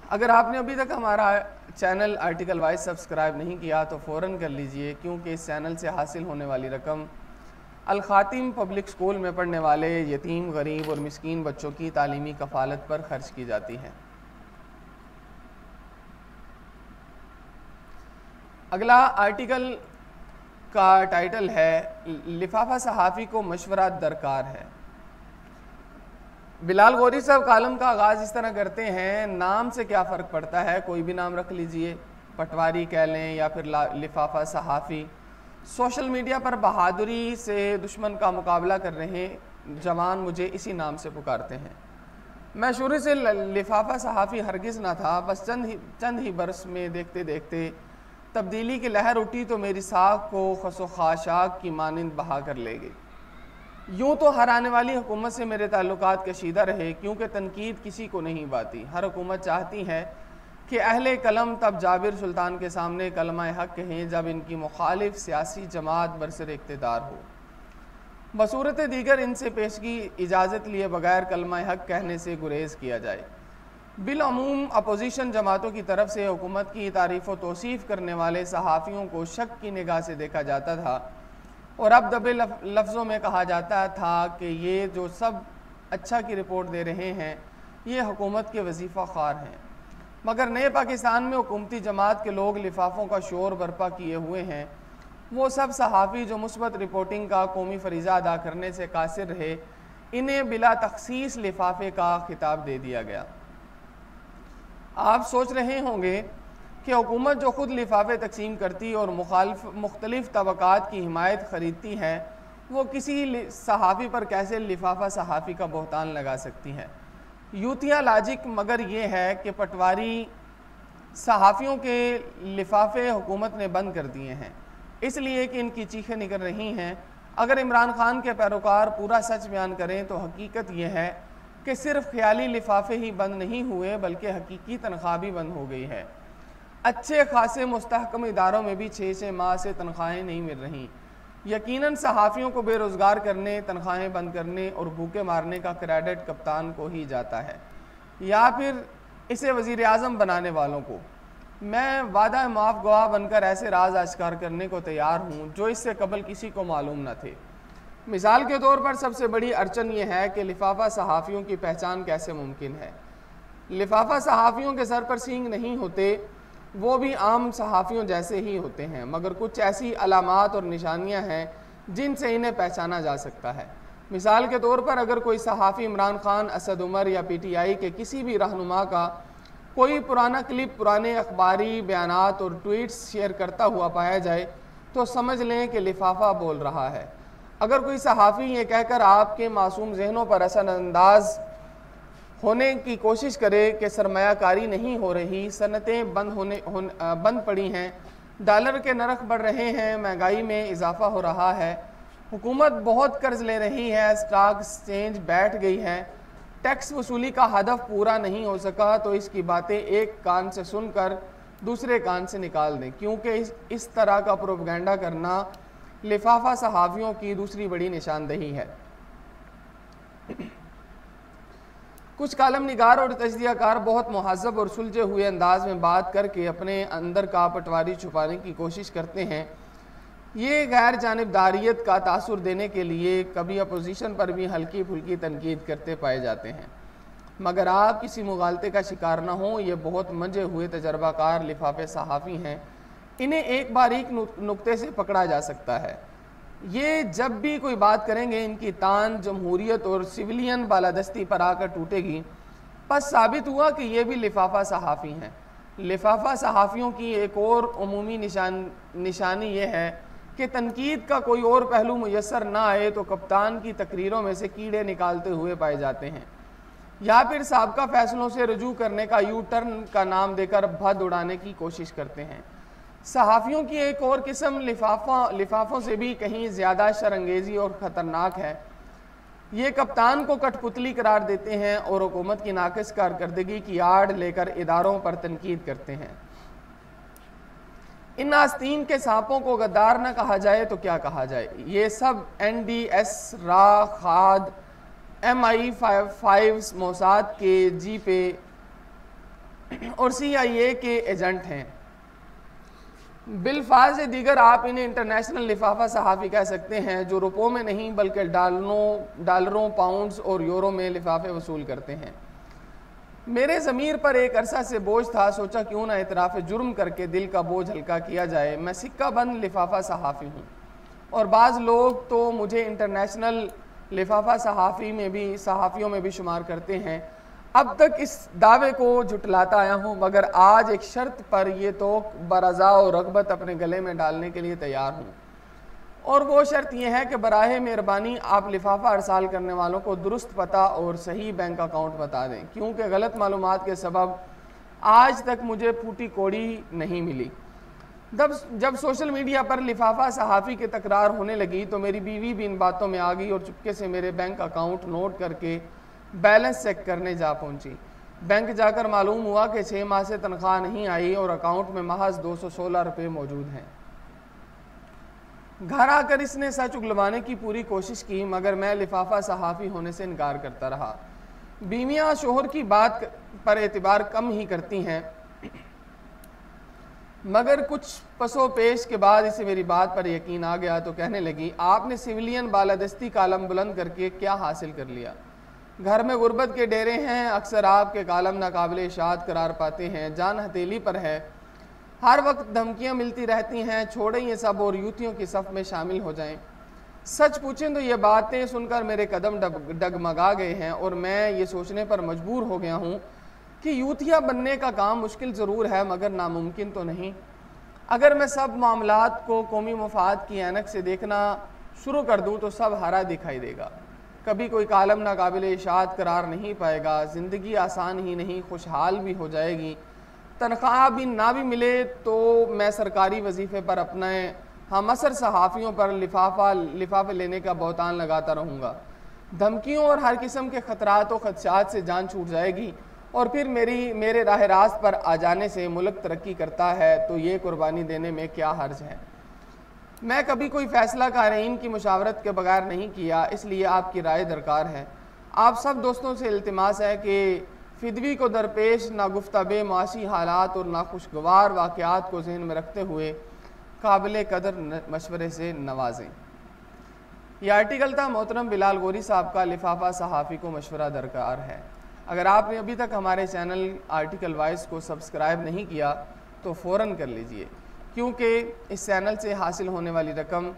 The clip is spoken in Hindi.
अगर आपने अभी तक हमारा चैनल आर्टिकल वाइज सब्सक्राइब नहीं किया तो फ़ौरन कर लीजिए, क्योंकि इस चैनल से हासिल होने वाली रकम अल ख़ातिम पब्लिक स्कूल में पढ़ने वाले यतीम, गरीब और मिस्कीन बच्चों की तालीमी कफ़ालत पर खर्च की जाती है। अगला आर्टिकल का टाइटल है लिफाफा सहाफ़ी को मशवरा दरकार है। बिलाल गौरी साहब कालम का आगाज़ इस तरह करते हैं, नाम से क्या फ़र्क पड़ता है, कोई भी नाम रख लीजिए, पटवारी कह लें या फिर लिफाफा सहाफ़ी। सोशल मीडिया पर बहादुरी से दुश्मन का मुकाबला कर रहे जवान मुझे इसी नाम से पुकारते हैं। मैं शुरू से लिफाफा सहाफ़ी हरगिज़ ना था, बस चंद ही बरस में देखते देखते तब्दीली की लहर उठी तो मेरी साख को खसो खाशाक की मानिंद बहा कर ले गई। यूँ तो हर आने वाली हुकूमत से मेरे ताल्लुकात कशीदा रहे, क्योंकि तनकीद किसी को नहीं बाती। हर हुकूमत चाहती है कि अहले कलम तब जाबिर सुल्तान के सामने कलमा हक कहें जब इनकी मुखालिफ सियासी जमात बरसर इक़्तिदार हो। बसूरत दीगर इनसे पेशगी इजाज़त लिए बगैर कलमा हक कहने से गुरेज़ किया जाए। बिलअमूम अपोजिशन जमातों की तरफ से हुकूमत की तारीफ़ व तौसीफ़ करने वाले सहाफ़ियों को शक की निगाह से देखा जाता था और अब दबे लफ्ज़ों में कहा जाता था कि ये जो सब अच्छा की रिपोर्ट दे रहे हैं ये हुकूमत के वजीफ़ा ख़ार हैं। मगर नए पाकिस्तान में हुकूमती जमात के लोग लिफाफों का शोर बर्पा किए हुए हैं। वो सब सहाफ़ी जो मुस्बत रिपोर्टिंग का कौमी फरीज़ा अदा करने से कासिर रहे, इन्हें बिला तख़सीस लिफाफे का खिताब दे दिया गया। आप सोच रहे होंगे कि हुकूमत जो ख़ुद लिफाफे तकसीम करती और मुख्तलिफ़ तबक़ात की हिमायत ख़रीदती है, वो किसी सहाफ़ी पर कैसे लिफाफा सहाफ़ी का बहतान लगा सकती है। यूतिया लॉजिक मगर ये है कि पटवारी सहाफ़ियों के लिफाफे हुकूमत ने बंद कर दिए हैं, इसलिए कि इनकी चीखें निकल रही हैं। अगर इमरान खान के पैरोकार पूरा सच बयान करें तो हकीकत यह है कि सिर्फ ख्याली लिफाफे ही बंद नहीं हुए बल्कि हकीकी तनख्वाह भी बंद हो गई है। अच्छे खासे मुस्तहकम इदारों में भी 6-6 माह से तनख्वाहें नहीं मिल रहीं। यकीनन सहाफ़ियों को बेरोज़गार करने, तनख्वाहें बंद करने और भूखे मारने का क्रेडिट कप्तान को ही जाता है या फिर इसे वज़ीर आज़म बनाने वालों को। मैं वादा माफ़ गवाह बनकर ऐसे राज आश्कार करने को तैयार हूँ जो इससे कबल किसी को मालूम न थे। मिसाल के तौर पर सबसे बड़ी अड़चन यह है कि लिफाफा सहाफ़ियों की पहचान कैसे मुमकिन है। लिफाफा सहाफ़ियों के सर पर सींग नहीं होते, वो भी आम सहाफ़ियों जैसे ही होते हैं, मगर कुछ ऐसी अलामात और निशानियां हैं जिनसे इन्हें पहचाना जा सकता है। मिसाल के तौर पर अगर कोई सहाफ़ी इमरान खान, असद उमर या PTI के किसी भी रहनुमा का कोई पुराना क्लिप, पुराने अखबारी बयानात और ट्वीट्स शेयर करता हुआ पाया जाए तो समझ लें कि लिफाफा बोल रहा है। अगर कोई सहाफ़ी ये कहकर आपके मासूम जहनों पर असरअंदाज होने की कोशिश करे कि सरमायाकारी नहीं हो रही, सनतें बंद पड़ी हैं, डॉलर के नरख बढ़ रहे हैं, महंगाई में इजाफा हो रहा है, हुकूमत बहुत कर्ज ले रही है, स्टॉक एक्सचेंज बैठ गई है, टैक्स वसूली का हदफ पूरा नहीं हो सका, तो इसकी बातें एक कान से सुनकर दूसरे कान से निकाल दें, क्योंकि इस तरह का प्रोपगेंडा करना लिफाफा सहाफ़ियों की दूसरी बड़ी निशानदही है। कुछ कालम निगार और तजज़ियाकार बहुत मुहज़्ज़ब और सुलझे हुए अंदाज में बात करके अपने अंदर का पटवारी छुपाने की कोशिश करते हैं। ये गैर जानिबदारियत का तासुर देने के लिए कभी अपोजिशन पर भी हल्की फुल्की तनकीद करते पाए जाते हैं, मगर आप किसी मुगालते का शिकार ना हो। ये बहुत मंजे हुए तजर्बाकार लिफाफे सहाफ़ी हैं, इन्हें एक बारीक नुक्ते से पकड़ा जा सकता है। ये जब भी कोई बात करेंगे इनकी तान जमहूरियत और सिविलियन बालादस्ती पर आकर टूटेगी। बस साबित हुआ कि ये भी लिफाफा सहाफ़ी हैं। लिफाफा सहाफ़ियों की एक और उमूमी निशानी ये है कि तनकीद का कोई और पहलू मुयस्सर ना आए तो कप्तान की तकरीरों में से कीड़े निकालते हुए पाए जाते हैं या फिर साबका फैसलों से रुजू करने का यू टर्न का नाम देकर भद उड़ाने की कोशिश करते हैं। सहाफ़ियों की एक और किस्म लिफाफों से भी कहीं ज़्यादा शरंगेज़ी और ख़तरनाक है। ये कप्तान को कठपुतली करार देते हैं और हुकूमत की नाक़िस कारकर्दगी की आड़ लेकर इदारों पर तनकीद करते हैं। इन आस्तीन के सांपों को गद्दार न कहा जाए तो क्या कहा जाए। ये सब NDS, रा, खाद, MI5 मोसाद के जी पे और CIA के एजेंट हैं। बिलफाज दीगर आप इन्हें इंटरनेशनल लिफाफा सहाफ़ी कह सकते हैं, जो रुपयों में नहीं बल्कि डॉलरों, पाउंड्स और यूरो में लिफाफे वसूल करते हैं। मेरे ज़मीर पर एक अरसा से बोझ था, सोचा क्यों ना इतराफ़ जुर्म करके दिल का बोझ हल्का किया जाए। मैं सिक्का बंद लिफाफा सहाफ़ी हूँ और बाज़ लोग तो मुझे इंटरनेशनल लिफाफा सहाफ़ियों में भी शुमार करते हैं। अब तक इस दावे को झुटलाता आया हूँ, मगर आज एक शर्त पर यह तो बरज़ा और रग़बत अपने गले में डालने के लिए तैयार हूँ, और वो शर्त यह है कि बराहे मेहरबानी आप लिफाफा अरसाल करने वालों को दुरुस्त पता और सही बैंक अकाउंट बता दें, क्योंकि गलत मालूमात के सबब आज तक मुझे फूटी कोड़ी नहीं मिली। जब सोशल मीडिया पर लिफाफा सहाफ़ी की तकरार होने लगी तो मेरी बीवी भी इन बातों में आ गई और चुपके से मेरे बैंक अकाउंट नोट करके बैलेंस चेक करने जा पहुंची। बैंक जाकर मालूम हुआ कि 6 माह से तनख्वाह नहीं आई और अकाउंट में महज 216 रुपये मौजूद हैं। घर आकर इसने सच उगलवाने की पूरी कोशिश की, मगर मैं लिफाफा सहाफ़ी होने से इनकार करता रहा। बीवियाँ शोहर की बात पर एतबार कम ही करती हैं, मगर कुछ पसो पेश के बाद इसे मेरी बात पर यकीन आ गया तो कहने लगी, आपने सिविलियन बालादस्ती कालम बुलंद करके क्या हासिल कर लिया? घर में गुर्बत के डेरे हैं, अक्सर आपके कालम नाकाबिल इशाअत करार पाते हैं, जान हथेली पर है, हर वक्त धमकियां मिलती रहती हैं, छोड़ें ये सब और यूथियों की सफ़ में शामिल हो जाएं। सच पूछें तो ये बातें सुनकर मेरे कदम डगमगा गए हैं और मैं ये सोचने पर मजबूर हो गया हूँ कि यूथिया बनने का काम मुश्किल ज़रूर है, मगर नामुमकिन तो नहीं। अगर मैं सब मामलात को कौमी मफाद की ऐनक से देखना शुरू कर दूँ तो सब हरा दिखाई देगा। कभी कोई कालम नाकाबिल इशाअत करार नहीं पाएगा, ज़िंदगी आसान ही नहीं खुशहाल भी हो जाएगी। तनख्वाह भी ना भी मिले तो मैं सरकारी वजीफ़े पर अपने हम असर सहाफ़ियों पर लिफाफे लेने का बहतान लगाता रहूँगा। धमकियों और हर किस्म के ख़तरात और ख़दशात से जान छूट जाएगी और फिर मेरे राह रास्त पर आ जाने से मुल्क तरक्की करता है तो ये कुर्बानी देने में क्या हर्ज है। मैं कभी कोई फ़ैसला क़ारीन की मुशावरत के बगैर नहीं किया, इसलिए आपकी राय दरकार है। आप सब दोस्तों से इल्तिमास है कि फिदवी को दरपेश नागुफ्ताबे माशी हालात और नाखुशगवार वाक़यात को जहन में रखते हुए काबिल कदर मशवरे से नवाजें। यह आर्टिकल था मोहतरम बिलाल गोरी साहब का, लिफाफा सहाफ़ी को मशवरा दरकार है। अगर आपने अभी तक हमारे चैनल आर्टिकल वाइज को सब्सक्राइब नहीं किया तो फ़ौरन कर लीजिए, क्योंकि इस चैनल से हासिल होने वाली रकम